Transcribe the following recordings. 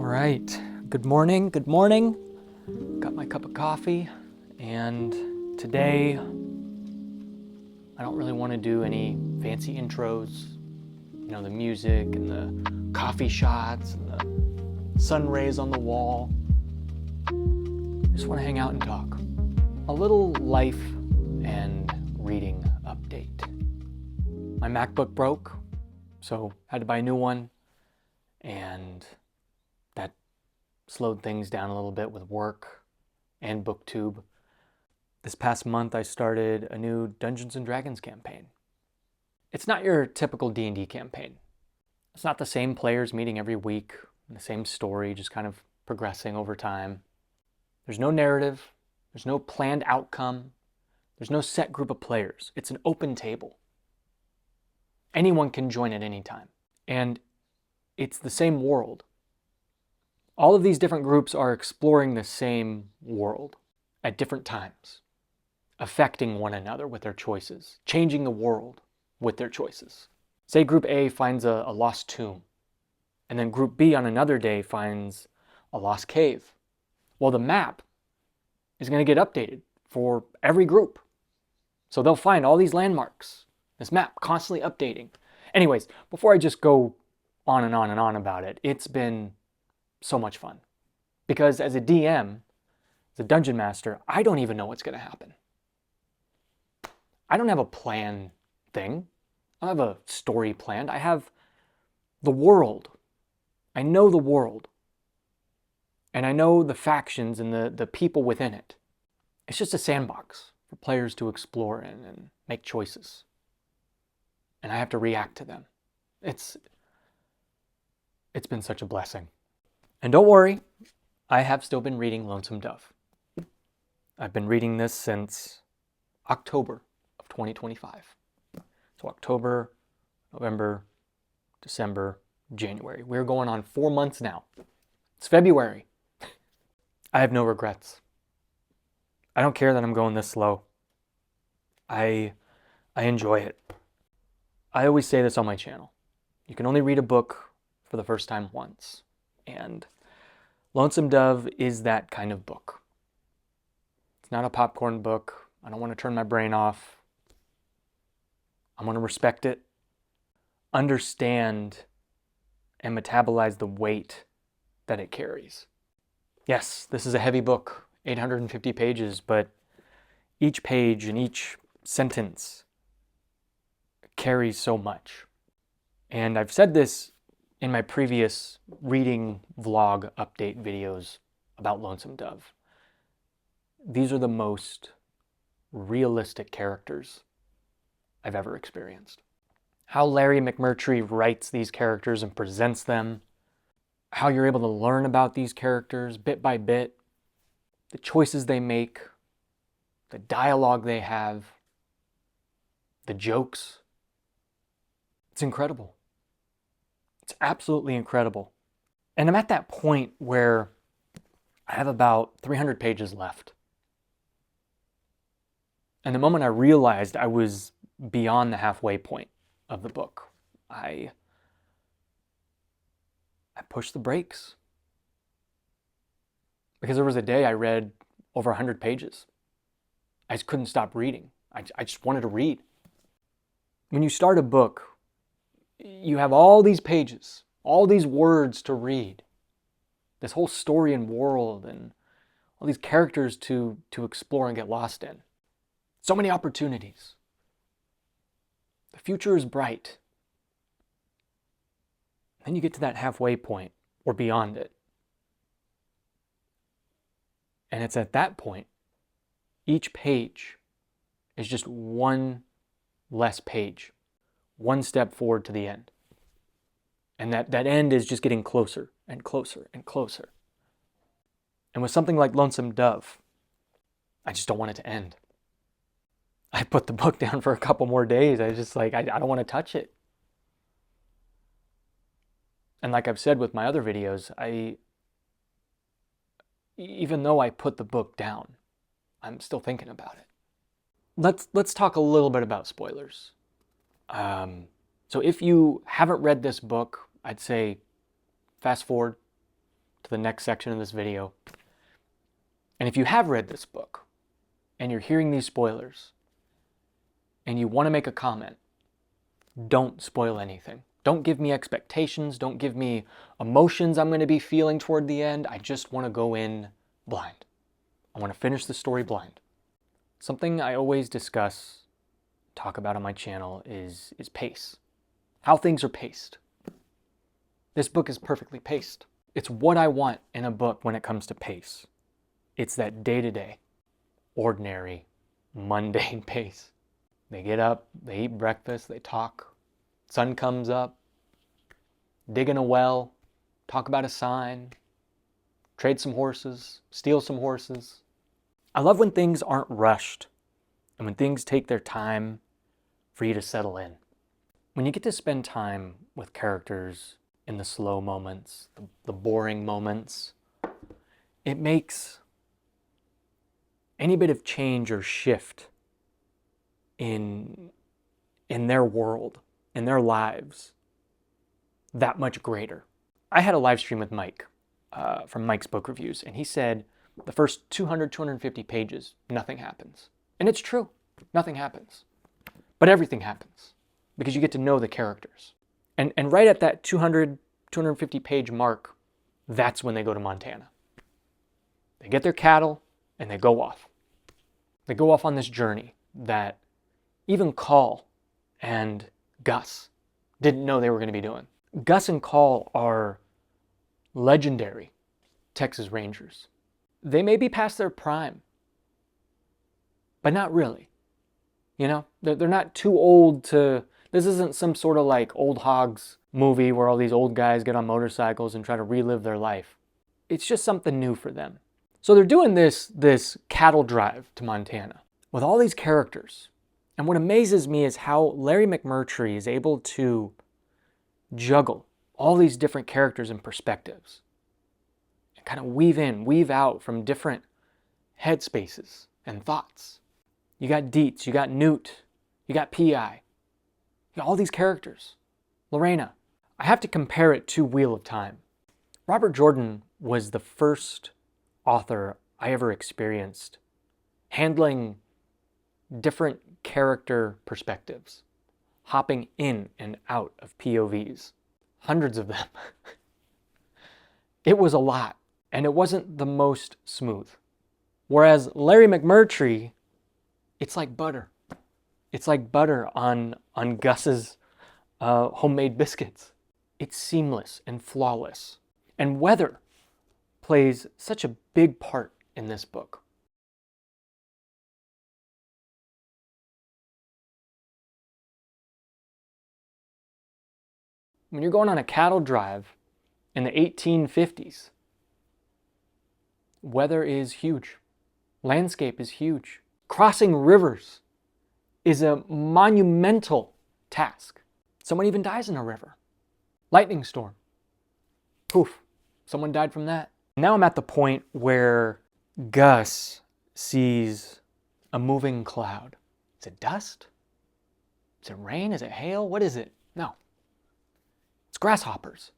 right, good morning, good morning. Got my cup of coffee, and today I don't really want to do any fancy intros, the music and the coffee shots and the sun rays on the wall. I just want to hang out and talk. A little life and reading update. My MacBook broke, so I had to buy a new one, and that slowed things down a little bit with work and booktube. This past month I started a new Dungeons & Dragons campaign. It's not your typical D&D campaign. It's not the same players meeting every week, the same story, just kind of progressing over time. There's no narrative, there's no planned outcome, there's no set group of players. It's an open table. Anyone can join at any time. And it's the same world. All of these different groups are exploring the same world at different times, affecting one another with their choices, changing the world with their choices. Say Group A finds a lost tomb, and then Group B on another day finds a lost cave. Well, the map is going to get updated for every group. So they'll find all these landmarks, this map constantly updating. Anyways, before I just go on and on and on about it, it's been so much fun. Because as a DM, as a dungeon master, I don't even know what's going to happen. I don't have a plan thing. I don't have a story planned. I have the world. I know the world. And I know the factions and the people within it. It's just a sandbox for players to explore in and make choices. And I have to react to them. It's been such a blessing. And don't worry, I have still been reading Lonesome Dove. I've been reading this since October of 2025. So October, November, December, January. We're going on 4 months now. It's February. I have no regrets. I don't care that I'm going this slow. I enjoy it. I always say this on my channel. You can only read a book for the first time once. And Lonesome Dove is that kind of book. It's not a popcorn book. I don't want to turn my brain off. I want to respect it, understand, and metabolize the weight that it carries. Yes, this is a heavy book, 850 pages, but each page and each sentence carries so much. And I've said this in my previous reading vlog update videos about Lonesome Dove. These are the most realistic characters I've ever experienced. How Larry McMurtry writes these characters and presents them, how you're able to learn about these characters bit by bit, the choices they make, the dialogue they have, the jokes. It's incredible. It's absolutely incredible. And I'm at that point where I have about 300 pages left. And the moment I realized I was beyond the halfway point of the book, I pushed the brakes. Because there was a day I read over 100 pages. I just couldn't stop reading. I just wanted to read. When you start a book, you have all these pages, all these words to read, this whole story and world, and all these characters to explore and get lost in. So many opportunities. The future is bright. Then you get to that halfway point or beyond it. And it's at that point, each page is just one less page, one step forward to the end. And that end is just getting closer and closer and closer. And with something like Lonesome Dove, I just don't want it to end. I put the book down for a couple more days. I don't want to touch it. And like I've said with my other videos, even though I put the book down, I'm still thinking about it. Let's talk a little bit about spoilers. So if you haven't read this book, I'd say fast forward to the next section of this video. And if you have read this book, and you're hearing these spoilers, and you want to make a comment, don't spoil anything. Don't give me expectations. Don't give me emotions I'm going to be feeling toward the end. I just want to go in blind. I want to finish the story blind. Something I always talk about on my channel is pace. How things are paced. This book is perfectly paced. It's what I want in a book when it comes to pace. It's that day-to-day, ordinary, mundane pace. They get up, they eat breakfast, they talk. Sun comes up, dig in a well, talk about a sign, trade some horses, steal some horses. I love when things aren't rushed and when things take their time for you to settle in. When you get to spend time with characters in the slow moments, the boring moments, it makes any bit of change or shift in their world, in their lives, that much greater. I had a live stream with Mike from Mike's Book Reviews, and he said the first 200, 250 pages, nothing happens. And it's true, nothing happens. But everything happens because you get to know the characters. And right at that 200, 250 page mark, that's when they go to Montana. They get their cattle and they go off. They go off on this journey that even Call and Gus didn't know they were going to be doing. Gus and Call are legendary Texas Rangers. They may be past their prime, but not really. You know, they're not too old to... This isn't some sort of like old hogs movie where all these old guys get on motorcycles and try to relive their life. It's just something new for them. So they're doing this cattle drive to Montana with all these characters. And what amazes me is how Larry McMurtry is able to juggle all these different characters and perspectives and kind of weave out from different headspaces and thoughts. You got Dietz, you got Newt, you got P.I., you got all these characters. Lorena. I have to compare it to Wheel of Time. Robert Jordan was the first author I ever experienced handling different character perspectives, hopping in and out of POVs, hundreds of them. It was a lot, and it wasn't the most smooth. Whereas Larry McMurtry, it's like butter. It's like butter on Gus's homemade biscuits. It's seamless and flawless. And weather plays such a big part in this book. When you're going on a cattle drive in the 1850s, weather is huge. Landscape is huge. Crossing rivers is a monumental task. Someone even dies in a river. Lightning storm. Poof, someone died from that. Now I'm at the point where Gus sees a moving cloud. Is it dust? Is it rain? Is it hail? What is it? No. It's grasshoppers.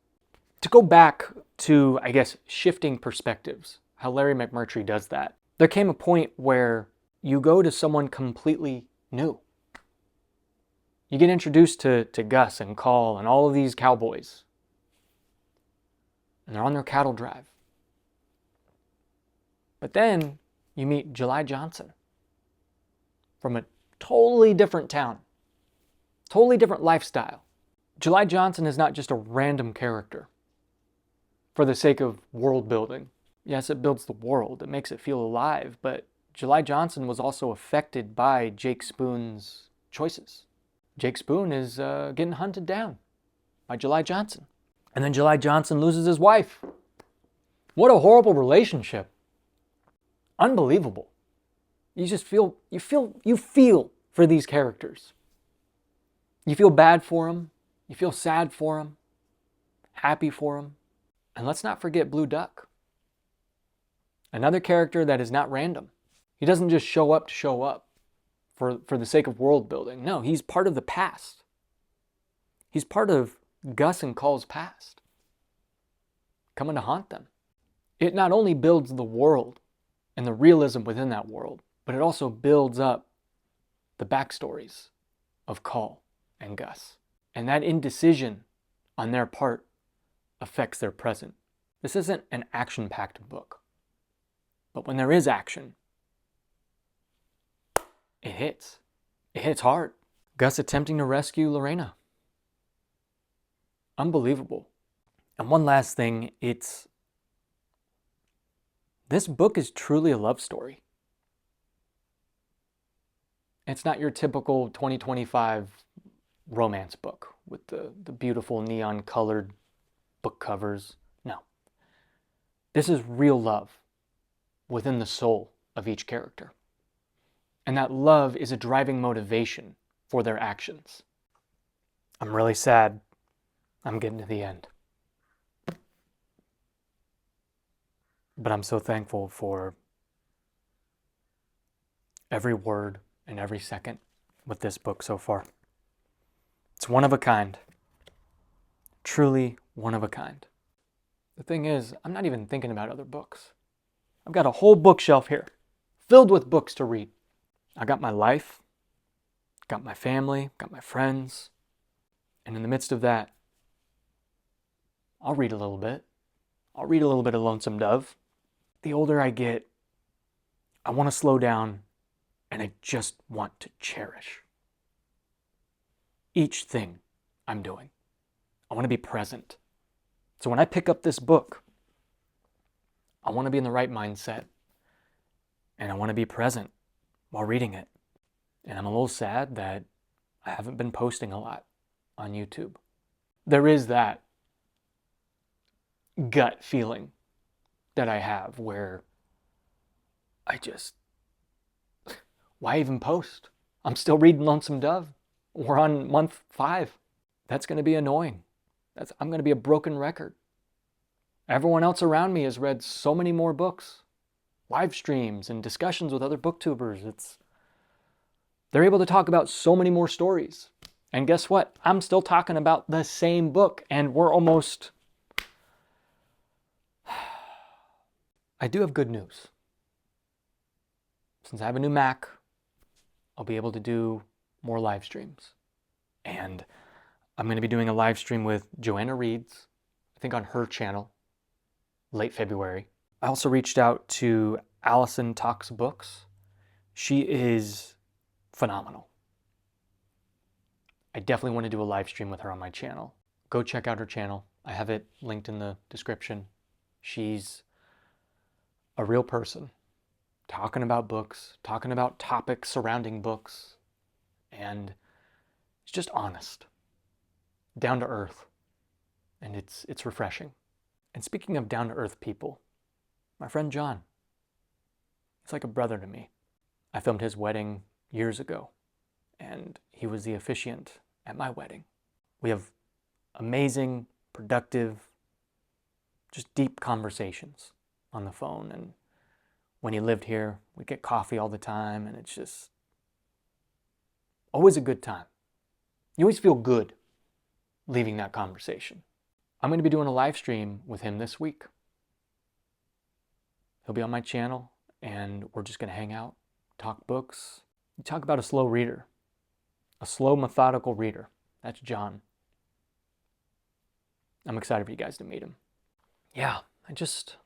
To go back to, I guess, shifting perspectives, how Larry McMurtry does that, there came a point where you go to someone completely new. You get introduced to Gus and Call and all of these cowboys. And they're on their cattle drive. But then you meet July Johnson from a totally different town, totally different lifestyle. July Johnson is not just a random character for the sake of world building. Yes, it builds the world, it makes it feel alive, but July Johnson was also affected by Jake Spoon's choices. Jake Spoon is getting hunted down by July Johnson. And then July Johnson loses his wife. What a horrible relationship. Unbelievable. You just feel for these characters. You feel bad for them. You feel sad for them. Happy for them. And let's not forget Blue Duck. Another character that is not random. He doesn't just show up to show up for the sake of world building. No, he's part of the past. He's part of Gus and Call's past. Coming to haunt them. It not only builds the world and the realism within that world, but it also builds up the backstories of Call and Gus. And that indecision on their part affects their present. This isn't an action-packed book, but when there is action, it hits. It hits hard. Gus attempting to rescue Lorena. Unbelievable. And one last thing, this book is truly a love story. It's not your typical 2025 romance book with the beautiful neon colored book covers. No. This is real love within the soul of each character. And that love is a driving motivation for their actions. I'm really sad I'm getting to the end. But I'm so thankful for every word and every second with this book so far. It's one of a kind. Truly one of a kind. The thing is, I'm not even thinking about other books. I've got a whole bookshelf here, filled with books to read. I got my life, got my family, got my friends, and in the midst of that, I'll read a little bit. I'll read a little bit of Lonesome Dove. The older I get, I want to slow down, and I just want to cherish each thing I'm doing. I want to be present. So when I pick up this book, I want to be in the right mindset, and I want to be present while reading it. And I'm a little sad that I haven't been posting a lot on YouTube. There is that gut feeling that I have where why even post? I'm still reading Lonesome Dove. We're on month 5. That's going to be annoying. I'm going to be a broken record. Everyone else around me has read so many more books, live streams and discussions with other booktubers. They're able to talk about so many more stories. And guess what? I'm still talking about the same book, and we're almost... I do have good news. Since I have a new Mac, I'll be able to do more live streams. And I'm going to be doing a live stream with Joanna Reeds, I think on her channel, late February. I also reached out to Allison Talks Books. She is phenomenal. I definitely want to do a live stream with her on my channel. Go check out her channel. I have it linked in the description. She's a real person, talking about books, talking about topics surrounding books, and it's just honest, down to earth, and it's refreshing. And speaking of down to earth people, my friend John, he's like a brother to me. I filmed his wedding years ago, and he was the officiant at my wedding. We have amazing, productive, just deep conversations on the phone. And when he lived here, we'd get coffee all the time, and it's just always a good time. You always feel good leaving that conversation. I'm going to be doing a live stream with him this week. He'll be on my channel, and we're just going to hang out, talk books. You talk about a slow reader, a slow, methodical reader. That's John. I'm excited for you guys to meet him. Yeah, I just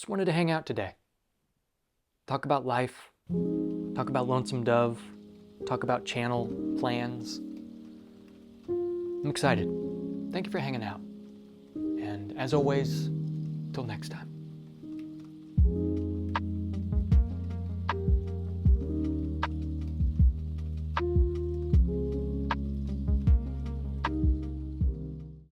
wanted to hang out today. Talk about life, talk about Lonesome Dove, talk about channel plans. I'm excited. Thank you for hanging out. And as always, till next time.